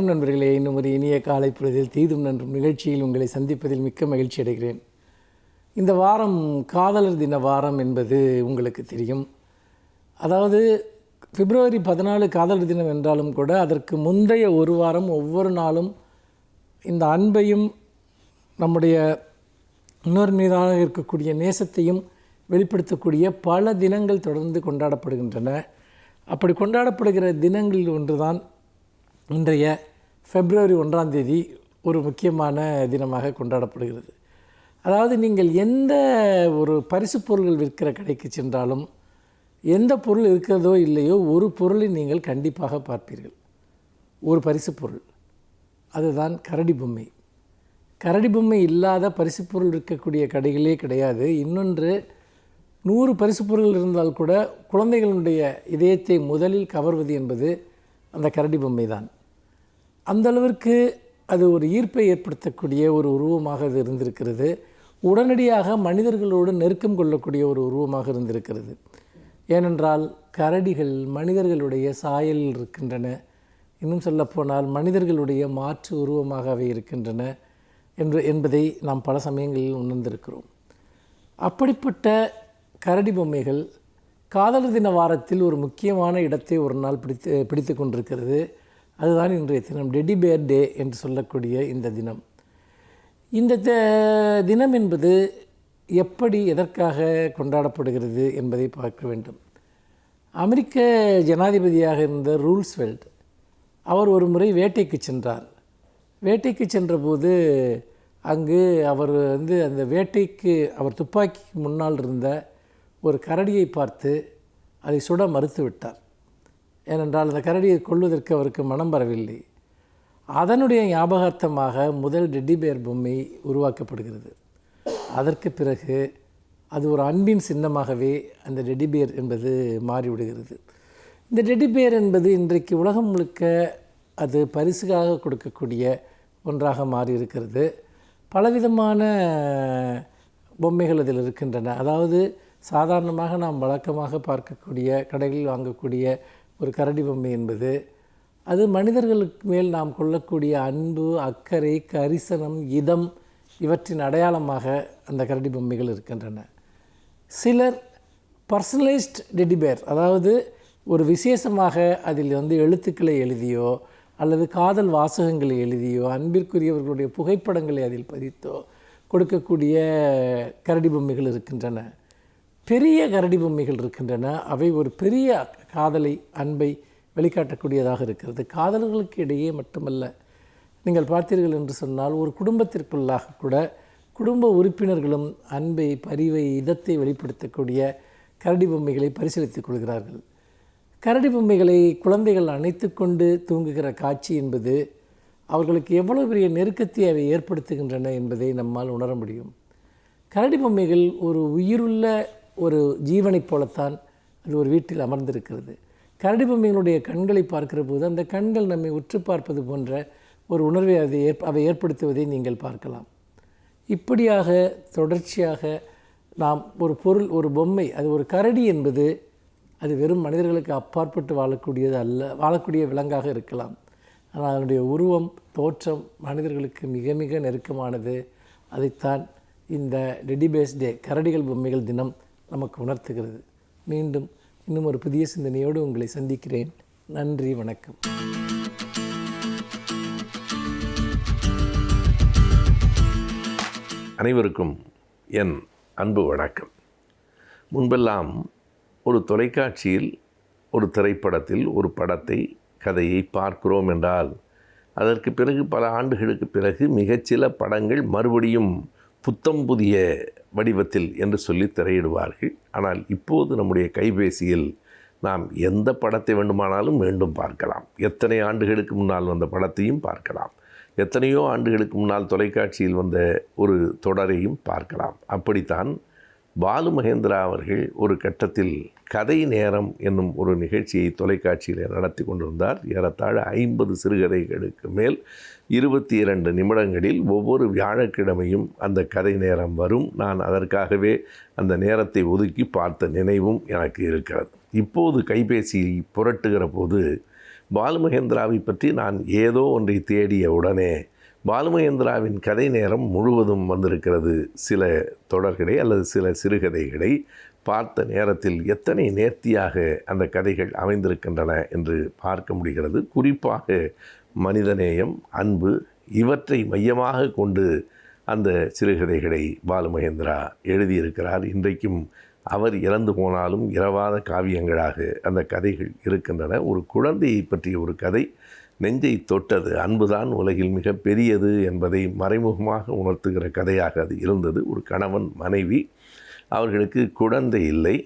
வணக்கம் நண்பர்களே. இன்னும் ஒரு இனிய காலை பொழுதில் தீதும் நன்றும் நிகழ்ச்சியில் உங்களை சந்திப்பதில் மிக்க மகிழ்ச்சி அடைகிறேன். இந்த வாரம் காதலர் தின வாரம் என்பது உங்களுக்கு தெரியும். அதாவது பிப்ரவரி 14 காதலர் தினம் என்றாலும் கூட அதற்கு முந்தைய ஒரு வாரம் ஒவ்வொரு நாளும் இந்த அன்பையும் நம்முடைய இன்னொரு மீதான இருக்கக்கூடிய நேசத்தையும் வெளிப்படுத்தக்கூடிய பல தினங்கள் தொடர்ந்து கொண்டாடப்படுகின்றன. அப்படி கொண்டாடப்படுகிற தினங்களில் ஒன்றுதான் இன்றைய பிப்ரவரி 1ஆம் தேதி ஒரு முக்கியமான தினமாக கொண்டாடப்படுகிறது. அதாவது நீங்கள் எந்த ஒரு பரிசு பொருள்கள் விற்கிற கடைக்கு சென்றாலும் எந்த பொருள் இருக்கிறதோ இல்லையோ ஒரு பொருளை நீங்கள் கண்டிப்பாக பார்ப்பீர்கள். ஒரு பரிசு பொருள், அதுதான் கரடி பொம்மை. கரடி பொம்மை இல்லாத பரிசு பொருள் இருக்கக்கூடிய கடைகளே கிடையாது. இன்னொன்று, 100 பரிசு பொருள்கள் இருந்தால் கூட குழந்தைகளுடைய இதயத்தை முதலில் கவர்வது என்பது அந்த கரடி பொம்மை தான். அந்தளவிற்கு அது ஒரு ஈர்ப்பை ஏற்படுத்தக்கூடிய ஒரு உருவமாக அது இருந்திருக்கிறது. உடனடியாக மனிதர்களோடு நெருக்கம் கொள்ளக்கூடிய ஒரு உருவமாக இருந்திருக்கிறது. ஏனென்றால் கரடிகள் மனிதர்களுடைய சாயலில் இருக்கின்றன. இன்னும் சொல்லப்போனால் மனிதர்களுடைய மாற்று உருவமாக அவை இருக்கின்றன என்பதை நாம் பல சமயங்களில் உணர்ந்திருக்கிறோம். அப்படிப்பட்ட கரடி பொம்மைகள் காதலர் தின வாரத்தில் ஒரு முக்கியமான இடத்தை ஒரு நாள் பிடித்து கொண்டிருக்கிறது. அதுதான் இன்றைய தினம், டெடி பேர் டே என்று சொல்லக்கூடிய இந்த தினம். இந்த தினம் என்பது எப்படி எதற்காக கொண்டாடப்படுகிறது என்பதை பார்க்க வேண்டும். அமெரிக்க ஜனாதிபதியாக இருந்த ரூஸ்வெல்ட் அவர் ஒரு முறை வேட்டைக்கு சென்றார். வேட்டைக்கு சென்றபோது அங்கு அவர் அந்த வேட்டைக்கு அவர் துப்பாக்கிக்கு முன்னால் இருந்த ஒரு கரடியை பார்த்து அதை சுட மறுத்து விட்டார். ஏனென்றால் அந்த கரடியை கொள்வதற்கு அவருக்கு மனம் வரவில்லை. அதனுடைய ஞாபகார்த்தமாக முதல் டெட்டி பேர் பொம்மை உருவாக்கப்படுகிறது. அதற்கு பிறகு அது ஒரு அன்பின் சின்னமாகவே அந்த டெட்டி பேர் என்பது மாறிவிடுகிறது. இந்த டெட்டி பேர் என்பது இன்றைக்கு உலகம் முழுக்க அது பரிசுக்காக கொடுக்கக்கூடிய ஒன்றாக மாறியிருக்கிறது. பலவிதமான பொம்மைகள் அதில் இருக்கின்றன. அதாவது சாதாரணமாக நாம் வழக்கமாக பார்க்கக்கூடிய கடைகளில் வாங்கக்கூடிய ஒரு கரடி பொம்மை என்பது அது மனிதர்களுக்கு மேல் நாம் கொள்ளக்கூடிய அன்பு, அக்கறை, கரிசனம், இதம் இவற்றின் அடையாளமாக அந்த கரடி பொம்மைகள் இருக்கின்றன. சிலர் பர்சனலைஸ்ட் டெடி பேர், அதாவது ஒரு விசேஷமாக அதில் எழுத்துக்களை எழுதியோ அல்லது காதல் வாசகங்களை எழுதியோ அன்பிற்குரியவர்களுடைய புகைப்படங்களை அதில் பதித்தோ கொடுக்கக்கூடிய கரடி பொம்மைகள் இருக்கின்றன. பெரிய கரடி பொம்மைகள் இருக்கின்றன. அவை ஒரு பெரிய காதலை, அன்பை வெளிக்காட்டக்கூடியதாக இருக்கிறது. காதலர்களுக்கு இடையே மட்டுமல்ல, நீங்கள் பார்த்தீர்கள் என்று சொன்னால் ஒரு குடும்பத்திற்குள்ளாக கூட குடும்ப உறுப்பினர்களும் அன்பை, பரிவை, இதத்தை வெளிப்படுத்தக்கூடிய கரடி பொம்மைகளை பரிசீலித்துக் கொள்கிறார்கள். கரடி பொம்மைகளை குழந்தைகள் அணைத்து கொண்டு தூங்குகிற காட்சி என்பது அவர்களுக்கு எவ்வளவு பெரிய நெருக்கத்தை அவை ஏற்படுத்துகின்றன என்பதை நம்மால் உணர முடியும். கரடி பொம்மைகள் ஒரு உயிருள்ள ஒரு ஜீவனைப் போலத்தான் அது ஒரு வீட்டில் அமர்ந்திருக்கிறது. கரடி பொம்மைகளுடைய கண்களை பார்க்கிற போது அந்த கண்கள் நம்மை உற்று பார்ப்பது போன்ற ஒரு உணர்வை அவை ஏற்படுத்துவதை நீங்கள் பார்க்கலாம். இப்படியாக தொடர்ச்சியாக நாம் ஒரு பொருள், ஒரு பொம்மை, அது ஒரு கரடி என்பது அது வெறும் மனிதர்களுக்கு அப்பாற்பட்டு வாழக்கூடியது அல்ல, வாழக்கூடிய விலங்காக இருக்கலாம். ஆனால் அதனுடைய உருவம், தோற்றம் மனிதர்களுக்கு மிக மிக நெருக்கமானது. அதைத்தான் இந்த டெடி பேர்ஸ் டே, கரடிகள் பொம்மைகள் தினம் நமக்கு உணர்த்துகிறது. மீண்டும் இன்னும் ஒரு புதிய சிந்தனையோடு உங்களை சந்திக்கிறேன். நன்றி, வணக்கம். அனைவருக்கும் என் அன்பு வணக்கம். முன்பெல்லாம் ஒரு தொலைக்காட்சியில், ஒரு திரைப்படத்தில் ஒரு படத்தை, கதையை பார்க்கிறோம் என்றால் அதற்கு பிறகு பல ஆண்டுகளுக்கு பிறகு மிகச்சில படங்கள் மறுபடியும் புத்தம் புதிய வடிவத்தில் என்று சொல்லி திரையிடுவார்கள். ஆனால் இப்போது நம்முடைய கைபேசியில் நாம் எந்த படத்தை வேண்டுமானாலும் மீண்டும் பார்க்கலாம். எத்தனை ஆண்டுகளுக்கு முன்னால் வந்த படத்தையும் பார்க்கலாம். எத்தனையோ ஆண்டுகளுக்கு முன்னால் தொலைக்காட்சியில் வந்த ஒரு தொடரையும் பார்க்கலாம். அப்படித்தான் பாலு மகேந்திரா அவர்கள் ஒரு கட்டத்தில் கதை நேரம் என்னும் ஒரு நிகழ்ச்சியை தொலைக்காட்சியில் நடத்தி கொண்டிருந்தார். ஏறத்தாழ 50 சிறுகதைகளுக்கு மேல் 22 நிமிடங்களில் ஒவ்வொரு வியாழக்கிழமையும் அந்த கதை நேரம் வரும். நான் அதற்காகவே அந்த நேரத்தை ஒதுக்கி பார்த்த நினைவும் எனக்கு இருக்கிறது. இப்போது கைபேசியை புரட்டுகிற போது பாலுமகேந்திராவை பற்றி நான் ஏதோ ஒன்றை தேடிய உடனே பாலுமகேந்திராவின் கதை நேரம் முழுவதும் வந்திருக்கிறது. சில தொடர்களை அல்லது சில சிறுகதைகளை பார்த்த நேரத்தில் எத்தனை நேர்த்தியாக அந்த கதைகள் அமைந்திருக்கின்றன என்று பார்க்க முடிகிறது. குறிப்பாக மனிதநேயம், அன்பு இவற்றை மையமாக கொண்டு அந்த சிறுகதைகளை பாலுமகேந்திரா எழுதியிருக்கிறார். இன்றைக்கும் அவர் இறந்து போனாலும் இரவாத காவியங்களாக அந்த கதைகள் இருக்கின்றன. ஒரு குழந்தையை பற்றிய ஒரு கதை நெஞ்சை தொட்டது. அன்புதான் உலகில் மிக பெரியது என்பதை மறைமுகமாக உணர்த்துகிற கதையாக அது இருந்தது. ஒரு கணவன் மனைவி, அவர்களுக்கு குழந்தை இல்லை.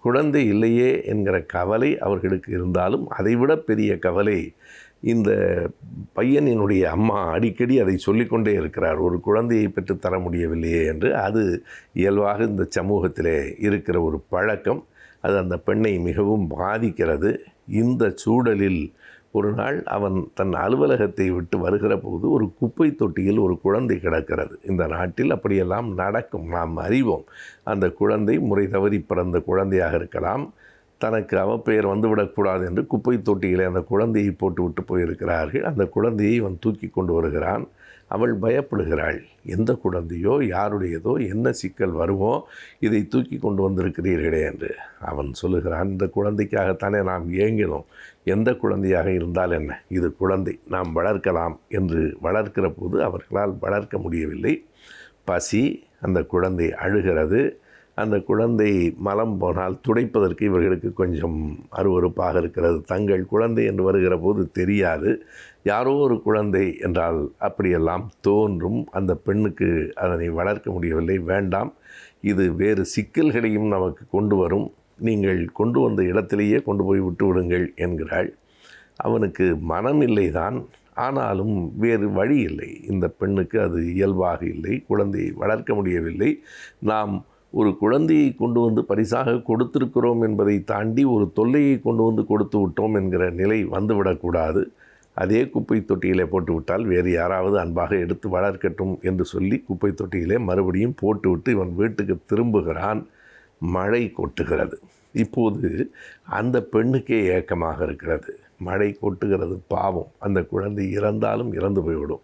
குழந்தை இல்லையே என்கிற கவலை அவர்களுக்கு இருந்தாலும் அதைவிட பெரிய கவலை இந்த பையனினுடைய அம்மா அடிக்கடி அதை சொல்லிக்கொண்டே இருக்கிறார், ஒரு குழந்தையை பெற்று தர முடியவில்லையே என்று. அது இயல்பாக இந்த சமூகத்திலே இருக்கிற ஒரு பழக்கம். அது அந்த பெண்ணை மிகவும் பாதிக்கிறது. இந்த சூழலில் ஒரு நாள் அவன் தன் அலுவலகத்தை விட்டு வருகிற போது ஒரு குப்பை தொட்டியில் ஒரு குழந்தை கிடக்கிறது. இந்த நாட்டில் அப்படியெல்லாம் நடக்கும், நாம் அறிவோம். அந்த குழந்தை முறை தவறி பிறந்த குழந்தையாக இருக்கலாம். தனக்கு அவப்பெயர் வந்துவிடக்கூடாது என்று குப்பை தொட்டியிலே அந்த குழந்தையை போட்டு விட்டு போயிருக்கிறார்கள். அந்த குழந்தையை அவன் தூக்கி கொண்டு வருகிறான். அவள் பயப்படுகிறாள். எந்த குழந்தையோ, யாருடையதோ, என்ன சிக்கல் வருமோ, இதை தூக்கி கொண்டு வந்திருக்கிறீர்களே என்று. அவன் சொல்லுகிறான், இந்த குழந்தைக்காகத்தானே நாம் ஏங்கினோம், எந்த குழந்தையாக இருந்தால் என்ன, இது குழந்தை, நாம் வளர்க்கலாம் என்று. வளர்க்கிற போது அவர்களால் வளர்க்க முடியவில்லை. பசி, அந்த குழந்தை அழுகிறது. அந்த குழந்தை மலம் போனால் துடைப்பதற்கு இவர்களுக்கு கொஞ்சம் அருவருப்பாக இருக்கிறது. தங்கள் குழந்தை என்று வருகிற போது தெரியாது, யாரோ ஒரு குழந்தை என்றால் அப்படியெல்லாம் தோன்றும். அந்த பெண்ணுக்கு அதனை வளர்க்க முடியவில்லை. வேண்டாம், இது வேறு சிக்கல்களையும் நமக்கு கொண்டு வரும், நீங்கள் கொண்டு வந்த இடத்திலேயே கொண்டு போய் விட்டு விடுங்கள் என்கிறாள். அவனுக்கு மனம் இல்லைதான், ஆனாலும் வேறு வழி இல்லை. இந்த பெண்ணுக்கு அது இயல்பாக இல்லை, குழந்தையை வளர்க்க முடியவில்லை. நாம் ஒரு குழந்தையை கொண்டு வந்து பரிசாக கொடுத்திருக்கிறோம் என்பதை தாண்டி ஒரு தொல்லையை கொண்டு வந்து கொடுத்து விட்டோம் என்கிற நிலை வந்துவிடக்கூடாது. அதே குப்பை தொட்டியிலே போட்டுவிட்டால் வேறு யாராவது அன்பாக எடுத்து வளர்க்கட்டும் என்று சொல்லி குப்பை தொட்டியிலே மறுபடியும் போட்டுவிட்டு இவன் வீட்டுக்கு திரும்புகிறான். மழை கொட்டுகிறது. இப்போது அந்த பெண்ணுக்கே ஏக்கமாக இருக்கிறது. மழை கொட்டுகிறது, பாவம், அந்த குழந்தை இறந்தாலும் இறந்து போய்விடும்.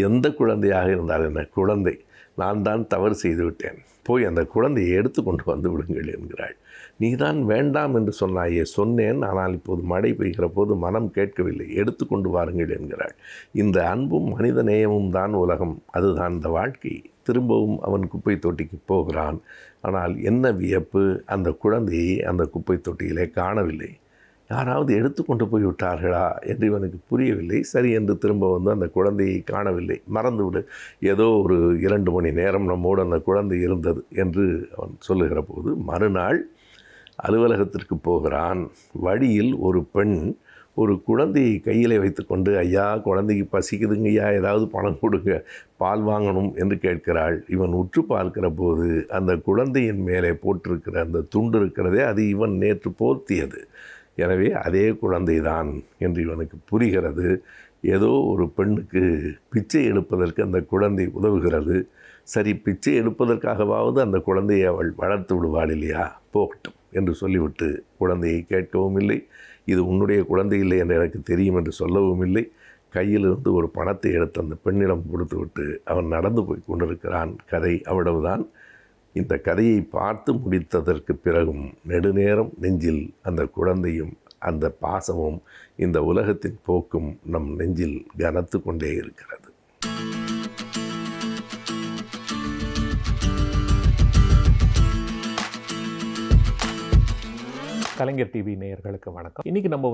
எந்த குழந்தையாக இருந்தால் என்ன, குழந்தை, நான் தான் தவறு செய்துவிட்டேன், போய் அந்த குழந்தையை எடுத்து கொண்டு வந்து விடுங்கள் என்கிறாள். நீ தான் வேண்டாம் என்று சொன்னாயே. சொன்னேன், ஆனால் இப்போது மழை பெய்கிற போது மனம் கேட்கவில்லை, எடுத்து கொண்டு வாருங்கள் என்கிறாள். இந்த அன்பும் மனித நேயமும் தான் உலகம், அதுதான் இந்த வாழ்க்கை. திரும்பவும் அவன் குப்பை தொட்டிக்கு போகிறான். ஆனால் என்ன வியப்பு, அந்த குழந்தையை அந்த குப்பை தொட்டியிலே காணவில்லை. யாராவது எடுத்து கொண்டு போய் விட்டார்களா என்று இவனுக்கு புரியவில்லை. சரி என்று திரும்ப வந்து அந்த குழந்தையை காணவில்லை, மறந்துவிடு, ஏதோ ஒரு 2 மணி நேரம் நம்மோடு அந்த குழந்தை இருந்தது என்று அவன் சொல்லுகிற போது மறுநாள் அலுவலகத்திற்கு போகிறான். வழியில் ஒரு பெண் ஒரு குழந்தையை கையில் வைத்துக்கொண்டு, ஐயா குழந்தைக்கு பசிக்குதுங்கய்யா, ஏதாவது பணம் கொடுங்க, பால் வாங்கணும் என்று கேட்கிறாள். இவன் உற்று பார்க்கிற போது அந்த குழந்தையின் மேலே போட்டிருக்கிற அந்த துண்டு இருக்கிறதே, அது இவன் நேற்று போர்த்தியது. எனவே அதே குழந்தைதான் என்று இவனுக்கு புரிகிறது. ஏதோ ஒரு பெண்ணுக்கு பிச்சை எடுப்பதற்கு அந்த குழந்தை உதவுகிறது. சரி, பிச்சை எடுப்பதற்காகவாவது அந்த குழந்தையை அவள் வளர்த்து விடுவாள் இல்லையா, போகட்டும் என்று சொல்லிவிட்டு குழந்தையை கேட்கவும் இல்லை. இது உன்னுடைய குழந்தை இல்லை என்று எனக்கு தெரியும் என்று சொல்லவும் இல்லை. கையிலிருந்து ஒரு பணத்தை எடுத்து அந்த பெண்ணிடம் கொடுத்துவிட்டு அவன் நடந்து போய் கொண்டிருக்கிறான். கதை அவ்வளவுதான். இந்த கதையை பார்த்து முடித்ததற்கு பிறகும் நெடுநேரம் நெஞ்சில் அந்த குழந்தையும் அந்த பாசமும் இந்த உலகத்தின் போக்கும் நம் நெஞ்சில் கனத்து கொண்டே இருக்கிறது. கலைஞர் டிவி நேயர்களுக்கு வணக்கம். இன்றைக்கி நம்ம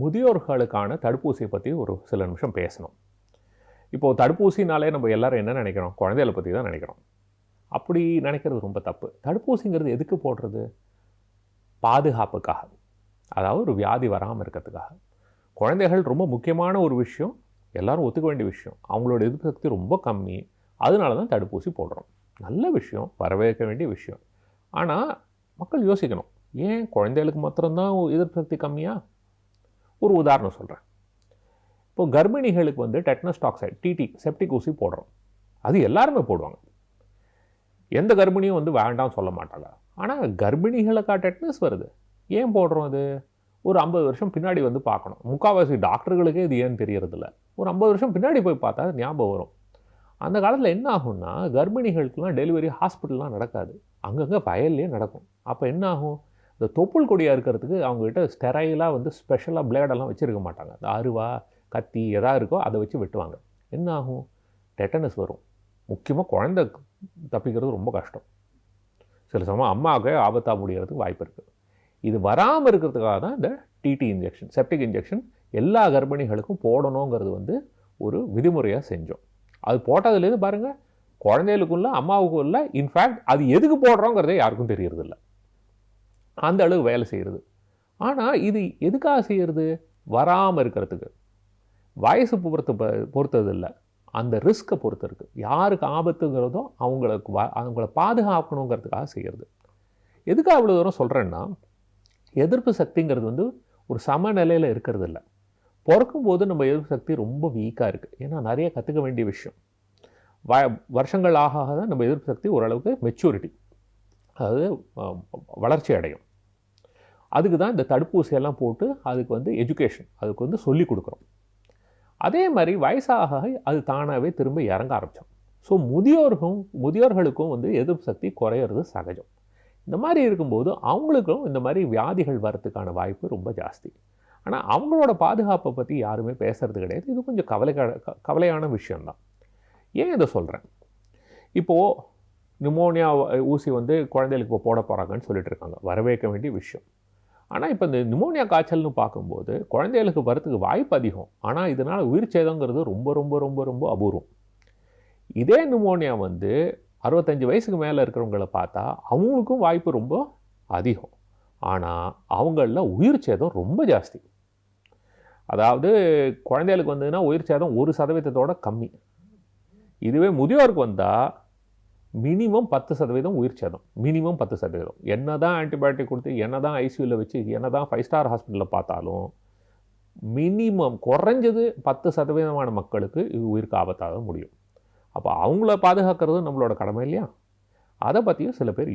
முதியோர்களுக்கான தடுப்பூசியை பற்றி ஒரு சில நிமிஷம் பேசணும். இப்போது தடுப்பூசினாலே நம்ம எல்லாரும் என்ன நினைக்கிறோம், குழந்தைகளை பற்றி தான் நினைக்கிறோம். அப்படி நினைக்கிறது ரொம்ப தப்பு. தடுப்பூசிங்கிறது எதுக்கு போடுறது? பாதுகாப்புக்காக, அதாவது ஒரு வியாதி வராமல் இருக்கிறதுக்காக. குழந்தைகள் ரொம்ப முக்கியமான ஒரு விஷயம், எல்லோரும் ஒத்துக்க வேண்டிய விஷயம். அவங்களோட எதிர்ப்பு சக்தி ரொம்ப கம்மி, அதனால தான் தடுப்பூசி போடுறோம். நல்ல விஷயம், வரவேற்க வேண்டிய விஷயம். ஆனால் மக்கள் யோசிக்கணும், ஏன் குழந்தைகளுக்கு மாத்திரம்தான் எதிர்ப்பு சக்தி கம்மியா? ஒரு உதாரணம் சொல்கிறேன். இப்போது கர்ப்பிணிகளுக்கு டெட்னஸ் டாக்சைடு, டிடி, செப்டிக் ஊசி போடுறோம். அது எல்லாருமே போடுவாங்க. எந்த கர்ப்பிணியும் வேண்டாம் சொல்ல மாட்டாங்க. ஆனால் கர்ப்பிணிகளுக்கா டெட்னஸ் வருது? ஏன் போடுறோம்? அது ஒரு 50 வருஷம் பின்னாடி வந்து பார்க்கணும். முக்கால்வாசி டாக்டர்களுக்கே இது ஏன்னு தெரியறதில்ல. ஒரு 50 வருஷம் பின்னாடி போய் பார்த்தா ஞாபகம் வரும். அந்த காலத்தில் என்ன ஆகும்னா, கர்ப்பிணிகளுக்கெல்லாம் டெலிவரி ஹாஸ்பிட்டல்லாம் நடக்காது. அங்கங்கே வயல்லே நடக்கும். அப்போ என்ன ஆகும், இந்த தொப்புள் கொடியாக இருக்கிறதுக்கு அவங்ககிட்ட ஸ்டெரைலாக வந்து ஸ்பெஷலாக பிளேடெல்லாம் வச்சுருக்க மாட்டாங்க. அந்த அருவா, கத்தி எதா இருக்கோ அதை வச்சு வெட்டுவாங்க. என்ன ஆகும், டெட்டனஸ் வரும். முக்கியமாக குழந்தை தப்பிக்கிறது ரொம்ப கஷ்டம். சில சமயம் அம்மாவுக்கு ஆபத்தாக முடிகிறதுக்கு வாய்ப்பு இருக்குது. இது வராமல் இருக்கிறதுக்காக தான் இந்த டிடி இன்ஜெக்ஷன், செப்டிக் இன்ஜெக்ஷன் எல்லா கர்ப்பிணிகளுக்கும் போடணுங்கிறது வந்து ஒரு விதிமுறையாக செஞ்சோம். அது போட்டதுலேருந்து பாருங்கள், குழந்தைகளுக்கும் இல்லை அம்மாவுக்கும் இல்லை, இன்ஃபேக்ட் அது எதுக்கு போடுறோங்கிறதே யாருக்கும் தெரியறதில்ல. அந்த அளவு வேலை செய்கிறது. ஆனால் இது எதுக்காக செய்கிறது, வராமல் இருக்கிறதுக்கு. வயசு பொறுத்தது இல்லை, அந்த ரிஸ்க்கை பொறுத்து இருக்குது. யாருக்கு ஆபத்துங்கிறதோ அவங்கள பாதுகாக்கணுங்கிறதுக்காக செய்கிறது. எதுக்காக அவ்வளோ தூரம் சொல்கிறேன்னா, எதிர்ப்பு சக்திங்கிறது வந்து ஒரு சமநிலையில் இருக்கிறது இல்லை. பிறக்கும்போது நம்ம எதிர்ப்பு சக்தி ரொம்ப வீக்காக இருக்குது. ஏன்னா நிறைய கற்றுக்க வேண்டிய விஷயம். வருஷங்கள் ஆக தான் நம்ம எதிர்ப்பு சக்தி ஓரளவுக்கு மெச்சூரிட்டி, அதாவது வளர்ச்சி அடையும். அதுக்கு தான் இந்த தடுப்பூசியெல்லாம் போட்டு அதுக்கு வந்து எஜுகேஷன், அதுக்கு வந்து சொல்லிக் கொடுக்குறோம். அதே மாதிரி வயசாக அது தானாகவே திரும்ப இறங்க ஆரம்பித்தோம். ஸோ முதியோர்களுக்கும் வந்து எதிர்ப்பு சக்தி குறையிறது சகஜம். இந்த மாதிரி இருக்கும்போது அவங்களுக்கும் இந்த மாதிரி வியாதிகள் வரத்துக்கான வாய்ப்பு ரொம்ப ஜாஸ்தி. ஆனால் அவங்களோட பாதுகாப்பை பற்றி யாருமே பேசுகிறது கிடையாது. இது கொஞ்சம் கவலையான விஷயந்தான். ஏன் இதை சொல்கிறேன், இப்போது நிமோனியா ஊசி வந்து குழந்தைகளுக்கு இப்போ போட போகிறாங்கன்னு சொல்லிட்டு இருக்காங்க. வரவேற்க வேண்டிய விஷயம். ஆனால் இப்போ இந்த நிமோனியா காய்ச்சல்னு பார்க்கும்போது குழந்தைகளுக்கு வரத்துக்கு வாய்ப்பு அதிகம். ஆனால் இதனால் உயிர் சேதங்கிறது ரொம்ப ரொம்ப ரொம்ப ரொம்ப அபூர்வம். இதே நிமோனியா வந்து 65 வயசுக்கு மேலே இருக்கிறவங்கள பார்த்தா அவங்களுக்கும் வாய்ப்பு ரொம்ப அதிகம். ஆனால் அவங்களில் உயிர் சேதம் ரொம்ப ஜாஸ்தி. அதாவது குழந்தைகளுக்கு வந்ததுன்னா உயிர் சேதம் 1% கம்மி. இதுவே முதியோருக்கு வந்தால் மினிமம் 10% உயிர் சேதம், மினிமம் 10%. என்ன தான் ஆன்டிபயோட்டிக் கொடுத்து, என்ன தான் ஐசியூவில் வச்சு, என்ன தான் 5 ஸ்டார் ஹாஸ்பிட்டலில் பார்த்தாலும் மினிமம் குறைஞ்சது 10% மக்களுக்கு இது உயிருக்கு ஆபத்தாக முடியும். அப்போ அவங்கள பாதுகாக்கிறது நம்மளோட கடமை இல்லையா? அதை பற்றியும் சில பேர்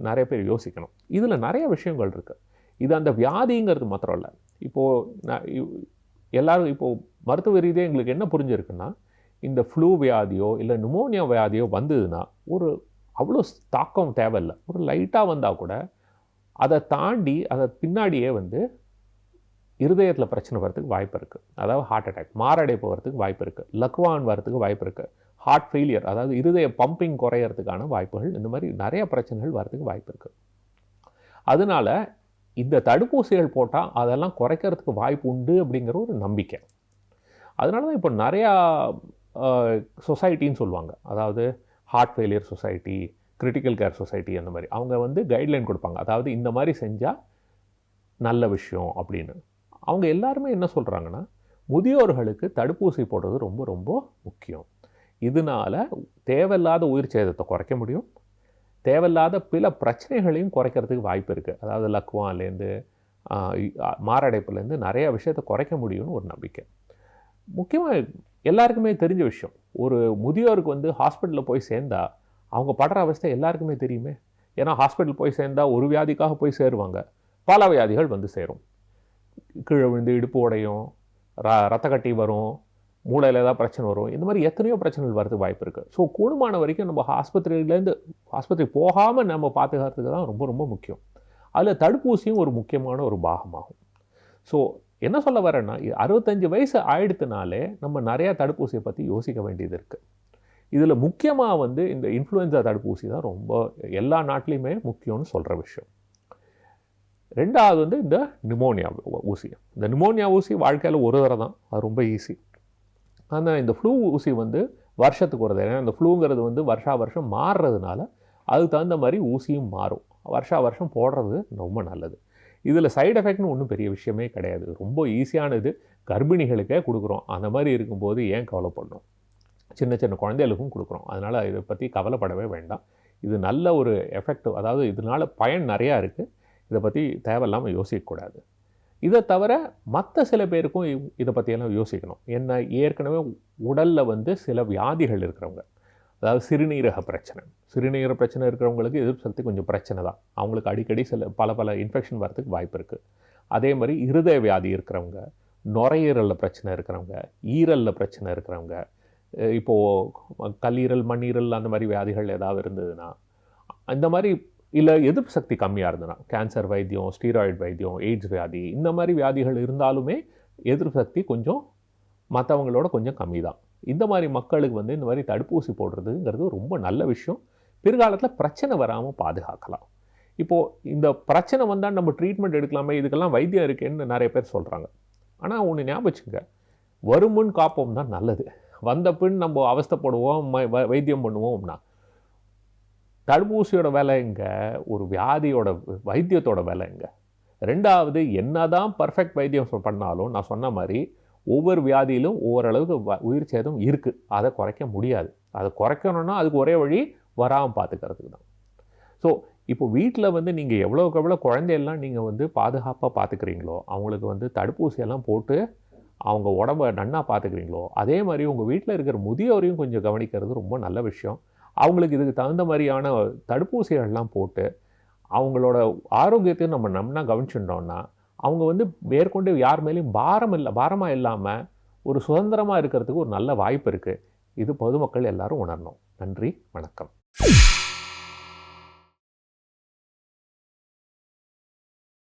நிறைய பேர் யோசிக்கணும். இதில் நிறைய விஷயங்கள் இருக்குது. இது அந்த வியாதிங்கிறது மாத்திரம் இல்லை. இப்போது எல்லோரும் இப்போது மருத்துவ ரீதியாக எங்களுக்கு என்ன புரிஞ்சிருக்குன்னா, இந்த ஃப்ளூ வியாதியோ இல்லை நிமோனியா வியாதியோ வந்ததுன்னா ஒரு அவ்வளோ தாக்கம் தேவையில்லை. ஒரு லைட்டாக வந்தால் கூட அதை தாண்டி அதை பின்னாடியே வந்து இருதயத்தில் பிரச்சனை வரதுக்கு வாய்ப்பு இருக்குது. அதாவது ஹார்ட் அட்டாக், மாரடைப்பு வரதுக்கு வாய்ப்பு இருக்குது, லக்வான் வரதுக்கு வாய்ப்பு இருக்குது, ஹார்ட் ஃபெயிலியர், அதாவது இருதய பம்பிங் குறையிறதுக்கான வாய்ப்புகள், இந்த மாதிரி நிறைய பிரச்சனைகள் வரதுக்கு வாய்ப்பு இருக்குது. அதனால இந்த தடுப்பூசிகள் போட்டால் அதெல்லாம் குறைக்கிறதுக்கு வாய்ப்பு உண்டு அப்படிங்கிற ஒரு நம்பிக்கை. அதனால தான் இப்போ நிறையா சொசைட்டின்னு சொல்லுவாங்க. அதாவது heart failure society, critical care society, அந்த மாதிரி அவங்க வந்து கைட்லைன் கொடுப்பாங்க. அதாவது இந்த மாதிரி செஞ்சால் நல்ல விஷயம் அப்படின்னு. அவங்க எல்லாருமே என்ன சொல்கிறாங்கன்னா, முதியோர்களுக்கு தடுப்பூசி போடுறது ரொம்ப ரொம்ப முக்கியம். இதனால் தேவையில்லாத உயிர் சேதத்தை குறைக்க முடியும், தேவையில்லாத பல பிரச்சனைகளையும் குறைக்கிறதுக்கு வாய்ப்பு இருக்குது. அதாவது லக்வான்லேருந்து மாரடைப்புலேருந்து நிறைய விஷயத்தை குறைக்க முடியும்னு ஒரு நம்பிக்கை. முக்கியமாக எல்லாருக்குமே தெரிஞ்ச விஷயம், ஒரு முதியோருக்கு வந்து ஹாஸ்பிட்டலில் போய் சேர்ந்தா அவங்க படுற அவஸ்தை எல்லாருக்குமே தெரியுமே. ஏன்னா ஹாஸ்பிட்டல் போய் சேர்ந்தா ஒரு வியாதிக்காக போய் சேருவாங்க, பல வியாதிகள் வந்து சேரும். கீழே விழுந்து இடுப்பு உடையும், ரத்த கட்டி வரும், மூளையில் ஏதாவது பிரச்சனை வரும், இந்த மாதிரி எத்தனையோ பிரச்சனைகள் வரதுக்கு வாய்ப்பு இருக்குது. ஸோ கூடுமான வரைக்கும் நம்ம ஆஸ்பத்திரி போகாமல் நம்ம பாதுகாக்கிறதுக்கு தான் ரொம்ப ரொம்ப முக்கியம். அதில் தடுப்பூசியும் ஒரு முக்கியமான ஒரு பாகமாகும். ஸோ என்ன சொல்ல வரேன்னா, 65 வயசு ஆயிடுத்துனாலே நம்ம நிறையா தடுப்பூசியை பற்றி யோசிக்க வேண்டியது இருக்குது. இதில் முக்கியமாக வந்து இந்த இன்ஃப்ளூயன்ஸா தடுப்பூசி தான் ரொம்ப எல்லா நாட்டிலையுமே முக்கியம்னு சொல்கிற விஷயம். ரெண்டாவது வந்து இந்த நிமோனியா ஊசி. இந்த நிமோனியா ஊசி வாழ்க்கையில் ஒரு தடவை தான், அது ரொம்ப ஈஸி. ஆனால் இந்த ஃப்ளூ ஊசி வந்து வருஷத்துக்கு ஒரு தடவை. ஏன்னா இந்த ஃப்ளூங்கிறது வந்து வருஷம் மாறுறதுனால அதுக்கு தகுந்த மாதிரி ஊசியும் மாறும். வருஷம் போடுறது ரொம்ப நல்லது. இதில் சைடு எஃபெக்ட்னு ஒன்றும் பெரிய விஷயமே கிடையாது, ரொம்ப ஈஸியானது. கர்ப்பிணிகளுக்கே கொடுக்குறோம், அந்த மாதிரி இருக்கும்போது ஏன் கவலைப்படணும்? சின்ன சின்ன குழந்தைகளுக்கும் கொடுக்குறோம். அதனால் இதை பற்றி கவலைப்படவே வேண்டாம். இது நல்ல ஒரு எஃபெக்டிவ், அதாவது இதனால் பயன் நிறையா இருக்குது. இதை பற்றி தேவையில்லாமல் யோசிக்கக்கூடாது. இதை தவிர மற்ற சில பேருக்கும் இதை பற்றியெல்லாம் யோசிக்கணும். என்ன, ஏற்கனவே உடலில் வந்து சில வியாதிகள் இருக்கிறவங்க, அதாவது சிறுநீரக பிரச்சனை இருக்கிறவங்களுக்கு எதிர்ப்பு சக்தி கொஞ்சம் பிரச்சனை தான். அவங்களுக்கு அடிக்கடி பல இன்ஃபெக்ஷன் வரதுக்கு வாய்ப்பு இருக்குது. அதே மாதிரி இருதய வியாதி இருக்கிறவங்க, நுரையீரலில் பிரச்சனை இருக்கிறவங்க, ஈரலில் பிரச்சனை இருக்கிறவங்க, இப்போது கல்லீரல் மண்ணீரல் அந்த மாதிரி வியாதிகள் ஏதாவது இருந்ததுன்னா, இந்த மாதிரி இல்லை எதிர்ப்பு சக்தி கம்மியாக இருந்ததுன்னா, கேன்சர் வைத்தியம், ஸ்டீராய்டு வைத்தியம், எய்ட்ஸ் வியாதி, இந்த மாதிரி வியாதிகள் இருந்தாலுமே எதிர்ப்பு சக்தி கொஞ்சம் மற்றவங்களோட கொஞ்சம் கம்மி தான். இந்த மாதிரி மக்களுக்கு வந்து இந்த மாதிரி தடுப்பூசி போடுறதுங்கிறது ரொம்ப நல்ல விஷயம். பிற்காலத்தில் பிரச்சனை வராமல் பாதுகாக்கலாம். இப்போது இந்த பிரச்சனை வந்தால் நம்ம ட்ரீட்மெண்ட் எடுக்கலாமே, இதுக்கெல்லாம் வைத்தியம் இருக்கேன்னு நிறைய பேர் சொல்கிறாங்க. ஆனால் ஒன்று ஞாபகம் வச்சுங்க, வருமுன் காப்போம் தான் நல்லது. வந்த பின் நம்ம அவஸ்தைப்படுவோம், வைத்தியம் பண்ணுவோம்னா தடுப்பூசியோட விலை எங்க, ஒரு வியாதியோட வைத்தியத்தோட விலை எங்க? ரெண்டாவது, என்னதான் பர்ஃபெக்ட் வைத்தியம் பண்ணாலும் நான் சொன்ன மாதிரி ஒவ்வொரு வியாதியிலும் ஓரளவுக்கு உயிர் சேதம் இருக்குது. அதை குறைக்க முடியாது. அதை குறைக்கணும்னா அதுக்கு ஒரே வழி வராமல் பார்த்துக்கிறதுக்கு தான். ஸோ இப்போ வீட்டில் வந்து நீங்கள் எவ்வளோக்கு எவ்வளோ குழந்தையெல்லாம் நீங்கள் வந்து பாதுகாப்பாக பார்த்துக்கிறீங்களோ, அவங்களுக்கு வந்து தடுப்பூசியெல்லாம் போட்டு அவங்க உடம்பை நன்னா பார்த்துக்கிறீங்களோ, அதே மாதிரி உங்கள் வீட்டில் இருக்கிற முதியோரையும் கொஞ்சம் கவனிக்கிறது ரொம்ப நல்ல விஷயம். அவங்களுக்கு இதுக்கு தகுந்த மாதிரியான தடுப்பூசிகள்லாம் போட்டு அவங்களோட ஆரோக்கியத்தையும் நம்ம நன்னா கவனிச்சுட்டோம்னா, அவங்க வந்து மேற்கொண்டு யார் மேலேயும் பாரமாக இல்லாமல் ஒரு சுதந்திரமாக இருக்கிறதுக்கு ஒரு நல்ல வாய்ப்பு இருக்குது. இது பொதுமக்கள் எல்லாரும் உணரணும். நன்றி, வணக்கம்.